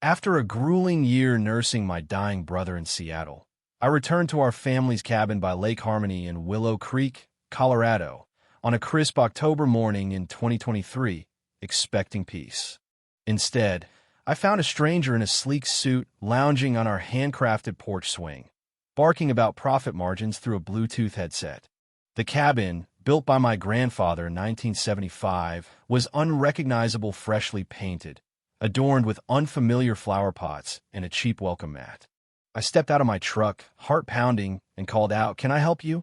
After a grueling year nursing my dying brother in Seattle, I returned to our family's cabin by Lake Harmony in Willow Creek, Colorado, on a crisp October morning in 2023, expecting peace. Instead, I found a stranger in a sleek suit lounging on our handcrafted porch swing, barking about profit margins through a Bluetooth headset. The cabin, built by my grandfather in 1975, was unrecognizable, freshly painted, adorned with unfamiliar flower pots and a cheap welcome mat. I stepped out of my truck, heart pounding, and called out, "Can I help you?"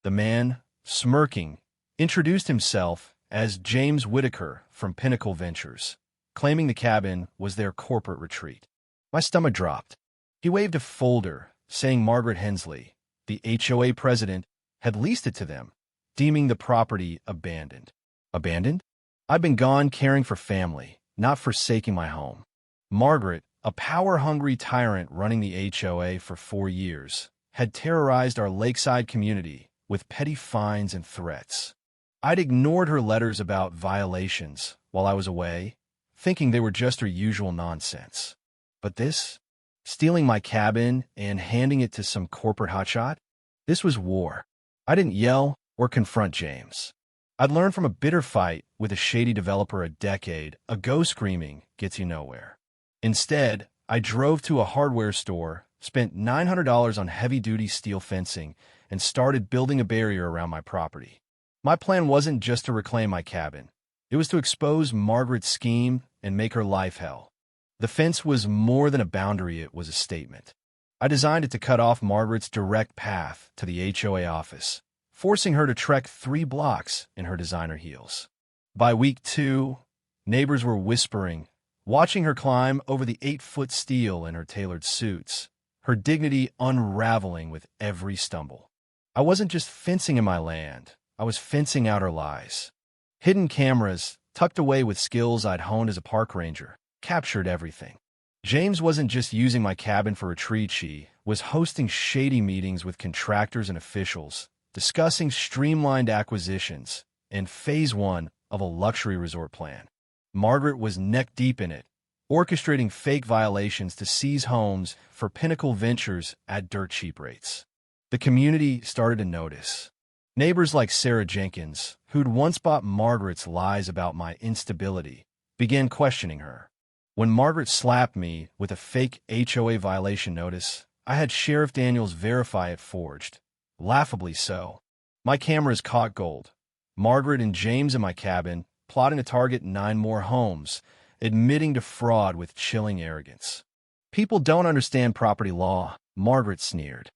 The man, smirking, introduced himself as James Whitaker from Pinnacle Ventures, claiming the cabin was their corporate retreat. My stomach dropped. He waved a folder, saying Margaret Hensley, the HOA president, had leased it to them, deeming the property abandoned. Abandoned? I'd been gone caring for family, not forsaking my home. Margaret, a power-hungry tyrant running the HOA for 4 years, had terrorized our lakeside community with petty fines and threats. I'd ignored her letters about violations while I was away, thinking they were just her usual nonsense. But this? Stealing my cabin and handing it to some corporate hotshot? This was war. I didn't yell or confront James. I'd learned from a bitter fight with a shady developer a decade ago, screaming gets you nowhere. Instead, I drove to a hardware store, spent $900 on heavy-duty steel fencing, and started building a barrier around my property. My plan wasn't just to reclaim my cabin. It was to expose Margaret's scheme and make her life hell. The fence was more than a boundary, it was a statement. I designed it to cut off Margaret's direct path to the HOA office, forcing her to trek 3 blocks in her designer heels. By week 2, neighbors were whispering, watching her climb over the 8-foot steel in her tailored suits, her dignity unraveling with every stumble. I wasn't just fencing in my land, I was fencing out her lies. Hidden cameras, tucked away with skills I'd honed as a park ranger, captured everything. James wasn't just using my cabin for retreat, she was hosting shady meetings with contractors and officials, discussing streamlined acquisitions and phase 1 of a luxury resort plan. Margaret was neck-deep in it, orchestrating fake violations to seize homes for Pinnacle Ventures at dirt-cheap rates. The community started to notice. Neighbors like Sarah Jenkins, who'd once bought Margaret's lies about my instability, began questioning her. When Margaret slapped me with a fake HOA violation notice, I had Sheriff Daniels verify it forged. Laughably so. My cameras caught gold. Margaret and James in my cabin, plotting to target 9 more homes, admitting to fraud with chilling arrogance. "People don't understand property law," Margaret sneered.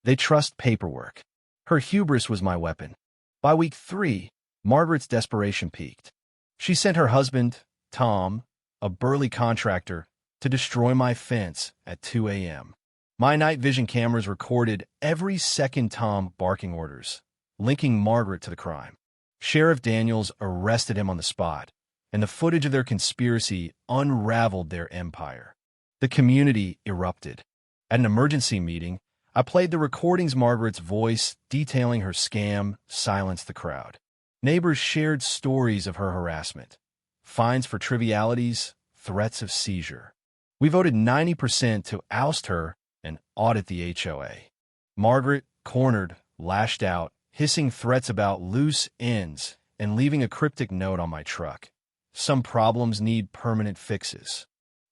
"They trust paperwork." Her hubris was my weapon. By week 3, Margaret's desperation peaked. She sent her husband, Tom, a burly contractor, to destroy my fence at 2 a.m. My night vision cameras recorded every second Tom barking orders, linking Margaret to the crime. Sheriff Daniels arrested him on the spot, and the footage of their conspiracy unraveled their empire. The community erupted. At an emergency meeting, I played the recordings. Margaret's voice, detailing her scam, silenced the crowd. Neighbors shared stories of her harassment, fines for trivialities, threats of seizure. We voted 90% to oust her and audit the HOA. Margaret, cornered, lashed out, hissing threats about loose ends and leaving a cryptic note on my truck. "Some problems need permanent fixes."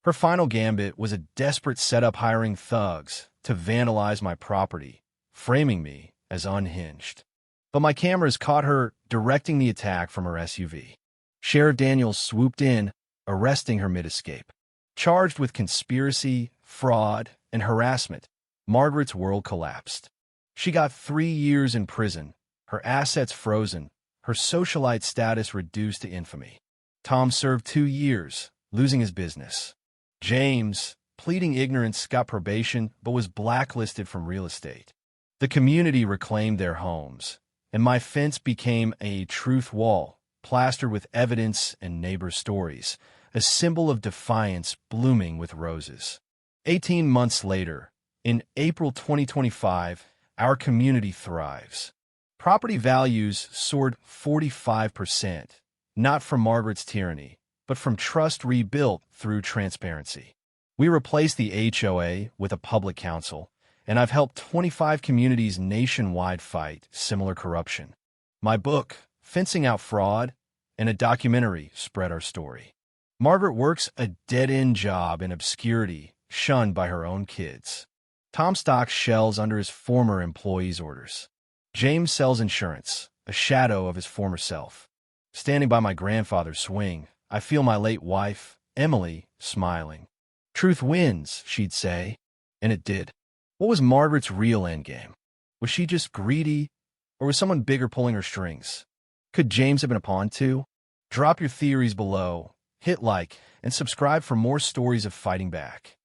Her final gambit was a desperate setup, hiring thugs to vandalize my property, framing me as unhinged. But my cameras caught her directing the attack from her SUV. Sheriff Daniels swooped in, arresting her mid-escape. Charged with conspiracy, fraud, and harassment, Margaret's world collapsed. She got 3 years in prison, her assets frozen, her socialite status reduced to infamy. Tom served 2 years, losing his business. James, pleading ignorance, got probation but was blacklisted from real estate. The community reclaimed their homes, and my fence became a truth wall, plastered with evidence and neighbor stories, a symbol of defiance blooming with roses. 18 months later, in April 2025, our community thrives. Property values soared 45%, not from Margaret's tyranny, but from trust rebuilt through transparency. We replaced the HOA with a public council, and I've helped 25 communities nationwide fight similar corruption. My book, Fencing Out Fraud, and a documentary spread our story. Margaret works a dead-end job in obscurity, shunned by her own kids. Tom stocks shelves under his former employees' orders. James sells insurance, a shadow of his former self. Standing by my grandfather's swing, I feel my late wife, Emily, smiling. Truth wins, she'd say. And it did. What was Margaret's real endgame? Was she just greedy, or was someone bigger pulling her strings? Could James have been a pawn too? Drop your theories below, hit like, and subscribe for more stories of fighting back.